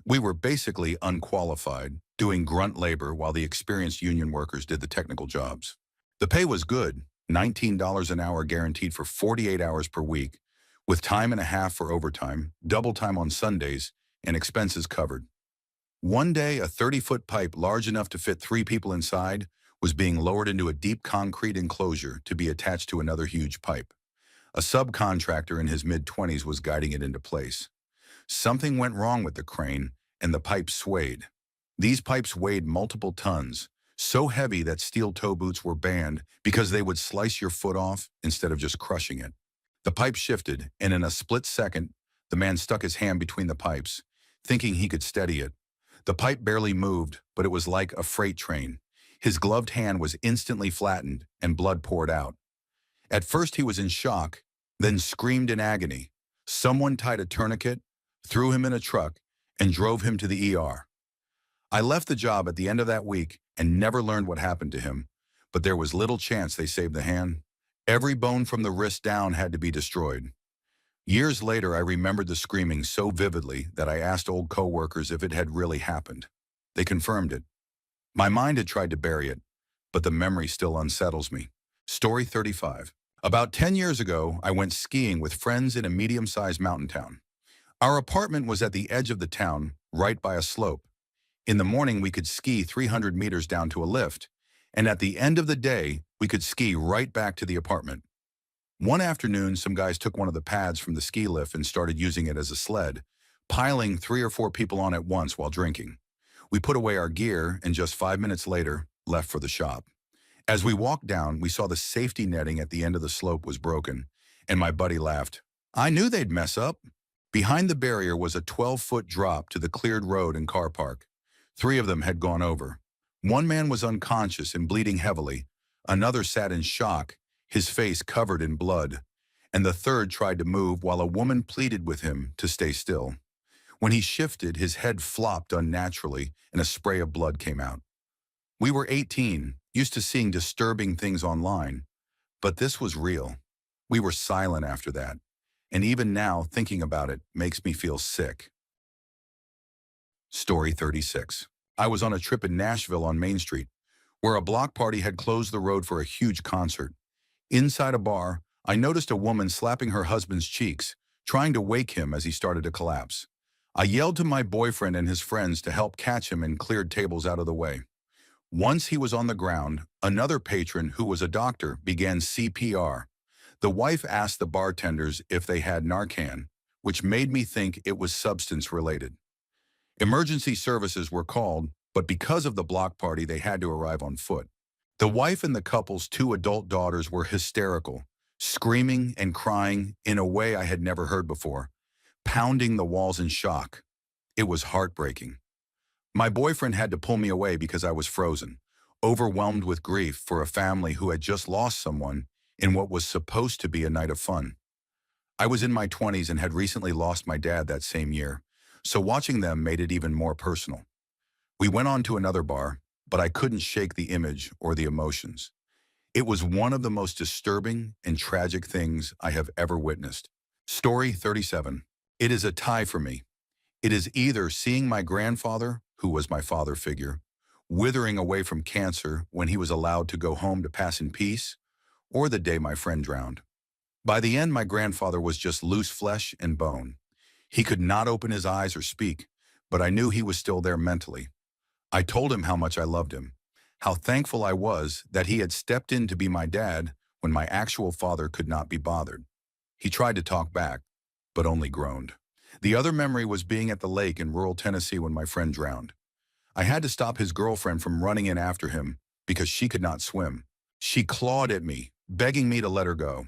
We were basically unqualified, doing grunt labor while the experienced union workers did the technical jobs. The pay was good, $19 an hour guaranteed for 48 hours per week, with time and a half for overtime, double time on Sundays, and expenses covered. One day, a 30-foot pipe large enough to fit 3 people inside was being lowered into a deep concrete enclosure to be attached to another huge pipe. A subcontractor in his mid-20s was guiding it into place. Something went wrong with the crane, and the pipe swayed. These pipes weighed multiple tons, so heavy that steel toe boots were banned because they would slice your foot off instead of just crushing it. The pipe shifted, and in a split second, the man stuck his hand between the pipes, thinking he could steady it. The pipe barely moved, but it was like a freight train. His gloved hand was instantly flattened, and blood poured out. At first he was in shock, then screamed in agony. Someone tied a tourniquet, threw him in a truck, and drove him to the ER. I left the job at the end of that week and never learned what happened to him, but there was little chance they saved the hand. Every bone from the wrist down had to be destroyed. Years later, I remembered the screaming so vividly that I asked old coworkers if it had really happened. They confirmed it. My mind had tried to bury it, but the memory still unsettles me. Story 35. About 10 years ago, I went skiing with friends in a medium-sized mountain town. Our apartment was at the edge of the town, right by a slope. In the morning, we could ski 300 meters down to a lift, and at the end of the day, we could ski right back to the apartment. One afternoon, some guys took one of the pads from the ski lift and started using it as a sled, piling 3 or 4 people on at once while drinking. We put away our gear and just 5 minutes later, left for the shop. As we walked down, we saw the safety netting at the end of the slope was broken, and my buddy laughed. I knew they'd mess up. Behind the barrier was a 12-foot drop to the cleared road and car park. 3 of them had gone over. One man was unconscious and bleeding heavily. Another sat in shock, his face covered in blood. And the third tried to move while a woman pleaded with him to stay still. When he shifted, his head flopped unnaturally and a spray of blood came out. We were 18, used to seeing disturbing things online, but this was real. We were silent after that, and even now thinking about it makes me feel sick. Story 36. I was on a trip in Nashville on Main Street, where a block party had closed the road for a huge concert. Inside a bar, I noticed a woman slapping her husband's cheeks, trying to wake him as he started to collapse. I yelled to my boyfriend and his friends to help catch him and cleared tables out of the way. Once he was on the ground, another patron, who was a doctor, began CPR. The wife asked the bartenders if they had Narcan, which made me think it was substance-related. Emergency services were called, but because of the block party, they had to arrive on foot. The wife and the couple's two adult daughters were hysterical, screaming and crying in a way I had never heard before, pounding the walls in shock. It was heartbreaking. My boyfriend had to pull me away because I was frozen, overwhelmed with grief for a family who had just lost someone in what was supposed to be a night of fun. I was in my 20s and had recently lost my dad that same year, so watching them made it even more personal. We went on to another bar, but I couldn't shake the image or the emotions. It was one of the most disturbing and tragic things I have ever witnessed. Story 37. It is a tie for me. It is either seeing my grandfather, who was my father figure, withering away from cancer when he was allowed to go home to pass in peace, or the day my friend drowned. By the end, my grandfather was just loose flesh and bone. He could not open his eyes or speak, but I knew he was still there mentally. I told him how much I loved him, how thankful I was that he had stepped in to be my dad when my actual father could not be bothered. He tried to talk back, but only groaned. The other memory was being at the lake in rural Tennessee when my friend drowned. I had to stop his girlfriend from running in after him because she could not swim. She clawed at me, begging me to let her go.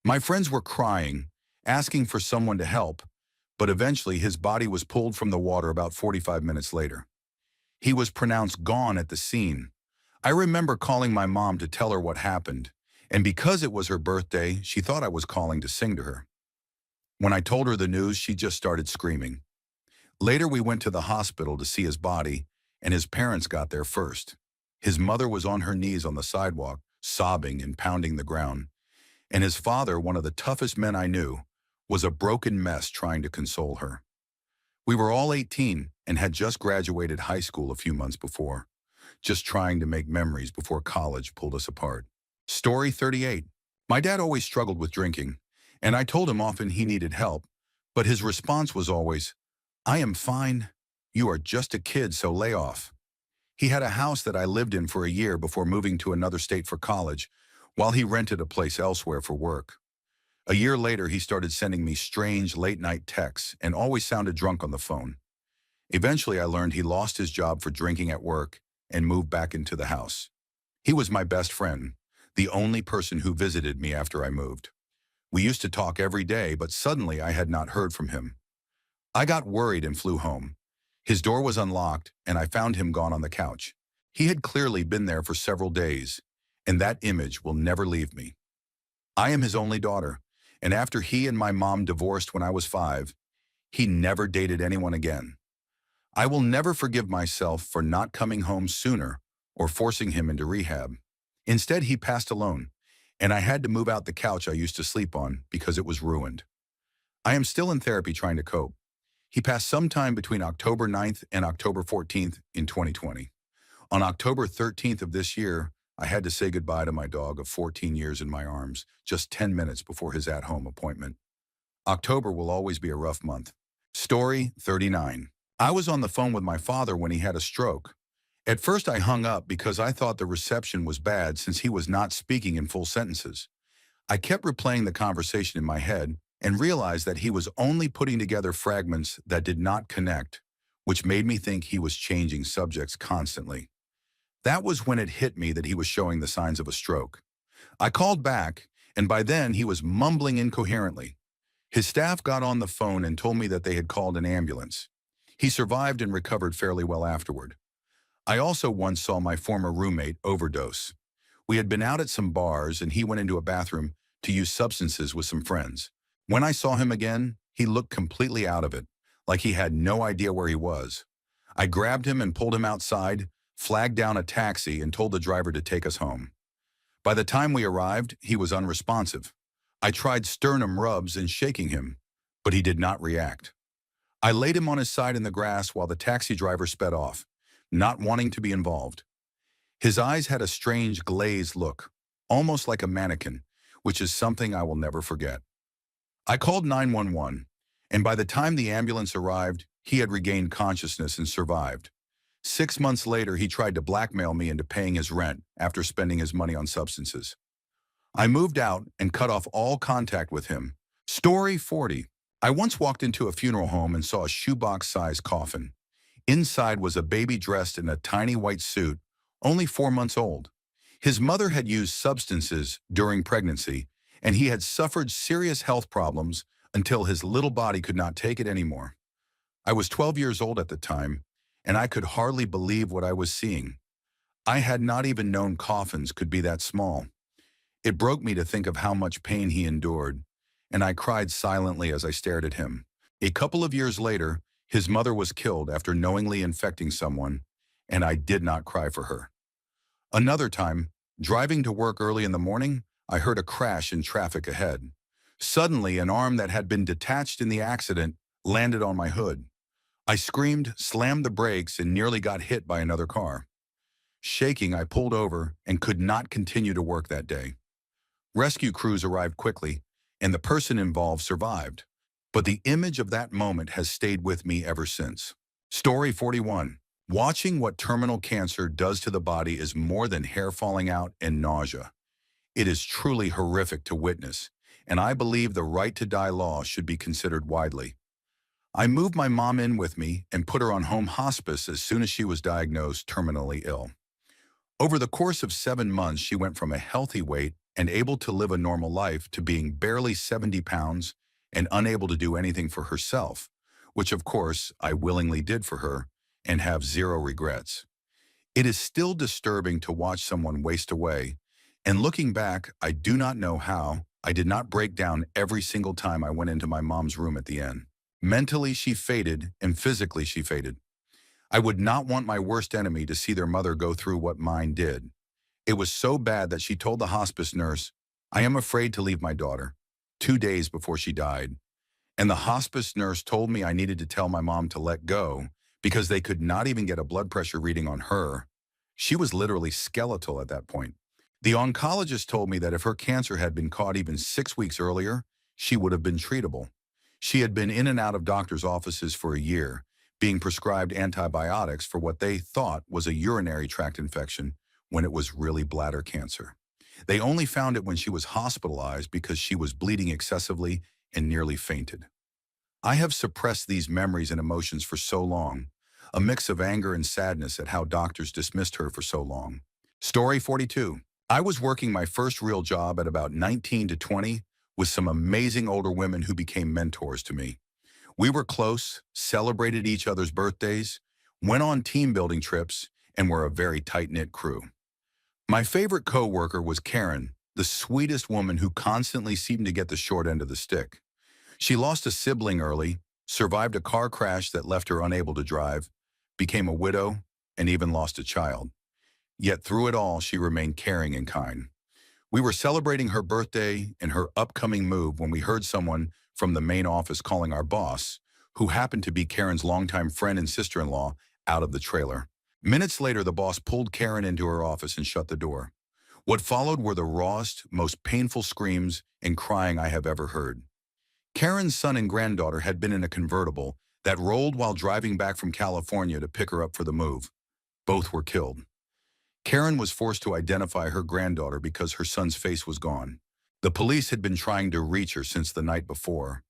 My friends were crying, asking for someone to help, but eventually his body was pulled from the water about 45 minutes later. He was pronounced gone at the scene. I remember calling my mom to tell her what happened, and because it was her birthday, she thought I was calling to sing to her. When I told her the news, she just started screaming. Later, we went to the hospital to see his body, and his parents got there first. His mother was on her knees on the sidewalk, sobbing and pounding the ground, and his father, one of the toughest men I knew, was a broken mess trying to console her. We were all 18 and had just graduated high school a few months before, just trying to make memories before college pulled us apart. Story 38. My dad always struggled with drinking, and I told him often he needed help, but his response was always, "I am fine. You are just a kid, so lay off." He had a house that I lived in for a year before moving to another state for college, while he rented a place elsewhere for work. A year later, he started sending me strange late-night texts and always sounded drunk on the phone. Eventually, I learned he lost his job for drinking at work and moved back into the house. He was my best friend, the only person who visited me after I moved. We used to talk every day, but suddenly I had not heard from him. I got worried and flew home. His door was unlocked, and I found him gone on the couch. He had clearly been there for several days, and that image will never leave me. I am his only daughter, and after he and my mom divorced when I was 5, he never dated anyone again. I will never forgive myself for not coming home sooner or forcing him into rehab. Instead, he passed alone, and I had to move out the couch I used to sleep on because it was ruined. I am still in therapy trying to cope. He passed sometime between October 9th and October 14th in 2020. On October 13th of this year, I had to say goodbye to my dog of 14 years in my arms, just 10 minutes before his at-home appointment. October will always be a rough month. Story 39. I was on the phone with my father when he had a stroke. At first I hung up because I thought the reception was bad since he was not speaking in full sentences. I kept replaying the conversation in my head and realized that he was only putting together fragments that did not connect, which made me think he was changing subjects constantly. That was when it hit me that he was showing the signs of a stroke. I called back, and by then he was mumbling incoherently. His staff got on the phone and told me that they had called an ambulance. He survived and recovered fairly well afterward. I also once saw my former roommate overdose. We had been out at some bars and he went into a bathroom to use substances with some friends. When I saw him again, he looked completely out of it, like he had no idea where he was. I grabbed him and pulled him outside, flagged down a taxi, and told the driver to take us home. By the time we arrived, he was unresponsive. I tried sternum rubs and shaking him, but he did not react. I laid him on his side in the grass while the taxi driver sped off, not wanting to be involved. His eyes had a strange glazed look, almost like a mannequin, which is something I will never forget. I called 911, and by the time the ambulance arrived, he had regained consciousness and survived. 6 months later, he tried to blackmail me into paying his rent after spending his money on substances. I moved out and cut off all contact with him. Story 40. I once walked into a funeral home and saw a shoebox-sized coffin. Inside was a baby dressed in a tiny white suit, only 4 months old. His mother had used substances during pregnancy, and he had suffered serious health problems until his little body could not take it anymore. I was 12 years old at the time, and I could hardly believe what I was seeing. I had not even known coffins could be that small. It broke me to think of how much pain he endured, and I cried silently as I stared at him. A couple of years later, his mother was killed after knowingly infecting someone, and I did not cry for her. Another time, driving to work early in the morning, I heard a crash in traffic ahead. Suddenly, an arm that had been detached in the accident landed on my hood. I screamed, slammed the brakes, and nearly got hit by another car. Shaking, I pulled over and could not continue to work that day. Rescue crews arrived quickly, and the person involved survived. But the image of that moment has stayed with me ever since. Story 41. Watching what terminal cancer does to the body is more than hair falling out and nausea. It is truly horrific to witness, and I believe the right to die law should be considered widely. I moved my mom in with me and put her on home hospice as soon as she was diagnosed terminally ill. Over the course of 7 months, she went from a healthy weight and able to live a normal life to being barely 70 pounds and unable to do anything for herself, which of course I willingly did for her and have zero regrets. It is still disturbing to watch someone waste away, and looking back, I do not know how I did not break down every single time I went into my mom's room at the end. Mentally, she faded, and physically, she faded. I would not want my worst enemy to see their mother go through what mine did. It was so bad that she told the hospice nurse, "I am afraid to leave my daughter," 2 days before she died. And the hospice nurse told me I needed to tell my mom to let go because they could not even get a blood pressure reading on her. She was literally skeletal at that point. The oncologist told me that if her cancer had been caught even 6 weeks earlier, she would have been treatable. She had been in and out of doctors' offices for a year, being prescribed antibiotics for what they thought was a urinary tract infection when it was really bladder cancer. They only found it when she was hospitalized because she was bleeding excessively and nearly fainted. I have suppressed these memories and emotions for so long, a mix of anger and sadness at how doctors dismissed her for so long. Story 42. I was working my first real job at about 19 to 20 with some amazing older women who became mentors to me. We were close, celebrated each other's birthdays, went on team building trips, and were a very tight-knit crew. My favorite coworker was Karen, the sweetest woman who constantly seemed to get the short end of the stick. She lost a sibling early, survived a car crash that left her unable to drive, became a widow, and even lost a child. Yet through it all, she remained caring and kind. We were celebrating her birthday and her upcoming move when we heard someone from the main office calling our boss, who happened to be Karen's longtime friend and sister-in-law, out of the trailer. Minutes later, the boss pulled Karen into her office and shut the door. What followed were the rawest, most painful screams and crying I have ever heard. Karen's son and granddaughter had been in a convertible that rolled while driving back from California to pick her up for the move. Both were killed. Karen was forced to identify her granddaughter because her son's face was gone. The police had been trying to reach her since the night before.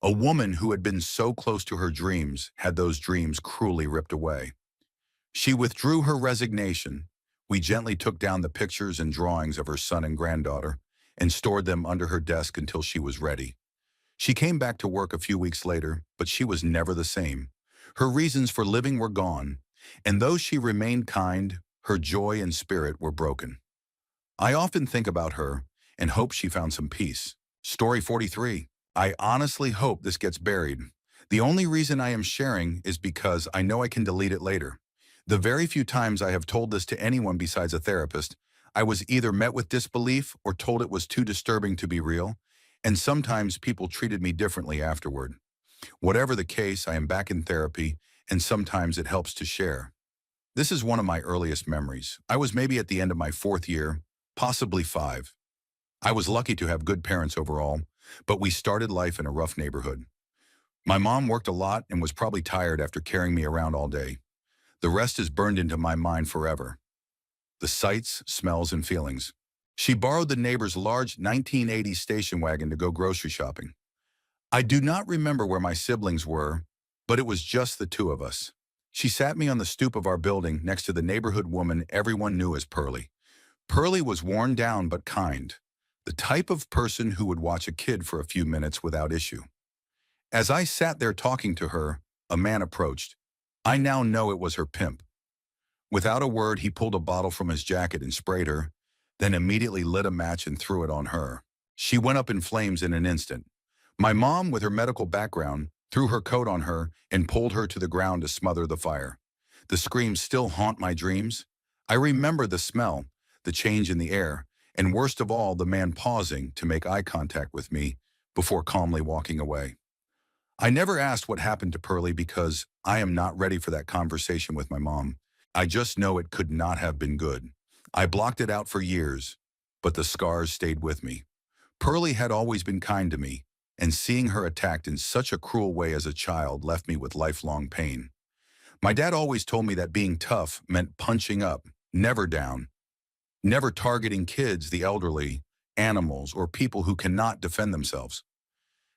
A woman who had been so close to her dreams had those dreams cruelly ripped away. She withdrew her resignation. We gently took down the pictures and drawings of her son and granddaughter and stored them under her desk until she was ready. She came back to work a few weeks later, but she was never the same. Her reasons for living were gone, And though she remained kind, her joy and spirit were broken. I often think about her and hope she found some peace. Story 43. I honestly hope this gets buried. The only reason I am sharing is because I know I can delete it later. The very few times I have told this to anyone besides a therapist, I was either met with disbelief or told it was too disturbing to be real, and sometimes people treated me differently afterward. Whatever the case, I am back in therapy, and sometimes it helps to share. This is one of my earliest memories. I was maybe at the end of my fourth year, possibly five. I was lucky to have good parents overall, but we started life in a rough neighborhood. My mom worked a lot and was probably tired after carrying me around all day. The rest is burned into my mind forever. The sights, smells, and feelings. She borrowed the neighbor's large 1980s station wagon to go grocery shopping. I do not remember where my siblings were, but it was just the two of us. She sat me on the stoop of our building next to the neighborhood woman everyone knew as Pearlie. Pearlie was worn down but kind, the type of person who would watch a kid for a few minutes without issue. As I sat there talking to her, a man approached. I now know it was her pimp. Without a word, he pulled a bottle from his jacket and sprayed her, then immediately lit a match and threw it on her. She went up in flames in an instant. My mom, with her medical background, threw her coat on her and pulled her to the ground to smother the fire. The screams still haunt my dreams. I remember the smell, the change in the air, and worst of all, the man pausing to make eye contact with me before calmly walking away. I never asked what happened to Pearlie because I am not ready for that conversation with my mom. I just know it could not have been good. I blocked it out for years, but the scars stayed with me. Pearlie had always been kind to me, and seeing her attacked in such a cruel way as a child left me with lifelong pain. My dad always told me that being tough meant punching up, never down, never targeting kids, the elderly, animals, or people who cannot defend themselves.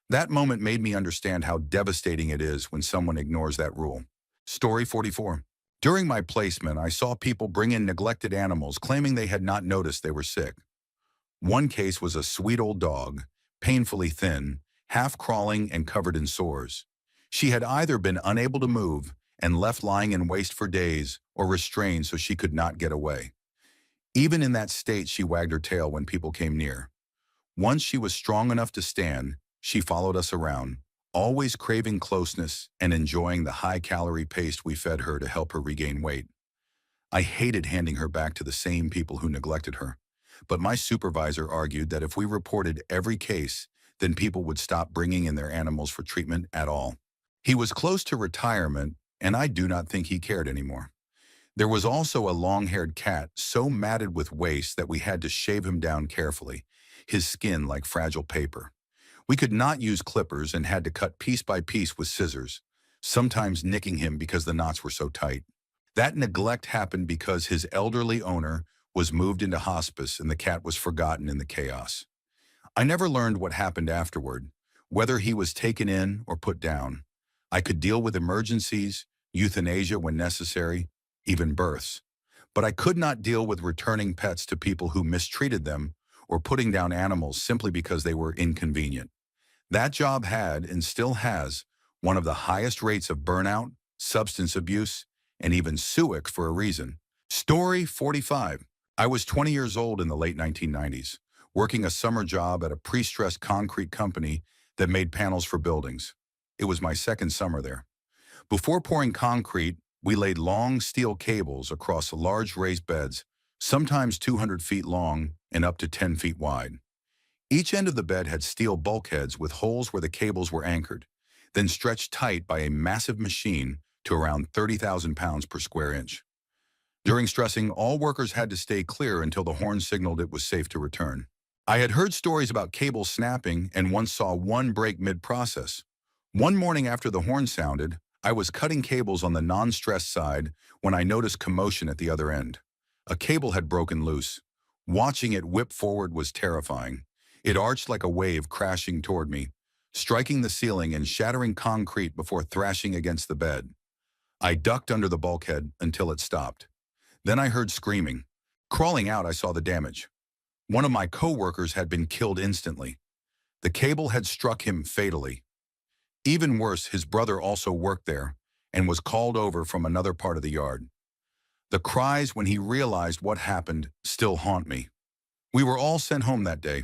That moment made me understand how devastating it is when someone ignores that rule. Story 44. During my placement, I saw people bring in neglected animals claiming they had not noticed they were sick. One case was a sweet old dog, painfully thin, half crawling and covered in sores. She had either been unable to move and left lying in waste for days or restrained so she could not get away. Even in that state, she wagged her tail when people came near. Once she was strong enough to stand, she followed us around, always craving closeness and enjoying the high-calorie paste we fed her to help her regain weight. I hated handing her back to the same people who neglected her, but my supervisor argued that if we reported every case, then people would stop bringing in their animals for treatment at all. He was close to retirement, and I do not think he cared anymore. There was also a long-haired cat so matted with waste that we had to shave him down carefully, his skin like fragile paper. We could not use clippers and had to cut piece by piece with scissors, sometimes nicking him because the knots were so tight. That neglect happened because his elderly owner was moved into hospice and the cat was forgotten in the chaos. I never learned what happened afterward, whether he was taken in or put down. I could deal with emergencies, euthanasia when necessary, even births. But I could not deal with returning pets to people who mistreated them or putting down animals simply because they were inconvenient. That job had, and still has, one of the highest rates of burnout, substance abuse, and even SUIC for a reason. Story 45. I was 20 years old in the late 1990s, working a summer job at a pre-stressed concrete company that made panels for buildings. It was my second summer there. Before pouring concrete, we laid long steel cables across large raised beds, sometimes 200 feet long and up to 10 feet wide. Each end of the bed had steel bulkheads with holes where the cables were anchored, then stretched tight by a massive machine to around 30,000 pounds per square inch. During stressing, all workers had to stay clear until the horn signaled it was safe to return. I had heard stories about cables snapping and once saw one break mid-process. One morning after the horn sounded, I was cutting cables on the non-stressed side when I noticed commotion at the other end. A cable had broken loose. Watching it whip forward was terrifying. It arched like a wave crashing toward me, striking the ceiling and shattering concrete before thrashing against the bed. I ducked under the bulkhead until it stopped. Then I heard screaming. Crawling out, I saw the damage. One of my co-workers had been killed instantly. The cable had struck him fatally. Even worse, his brother also worked there, and was called over from another part of the yard. The cries when he realized what happened still haunt me. We were all sent home that day,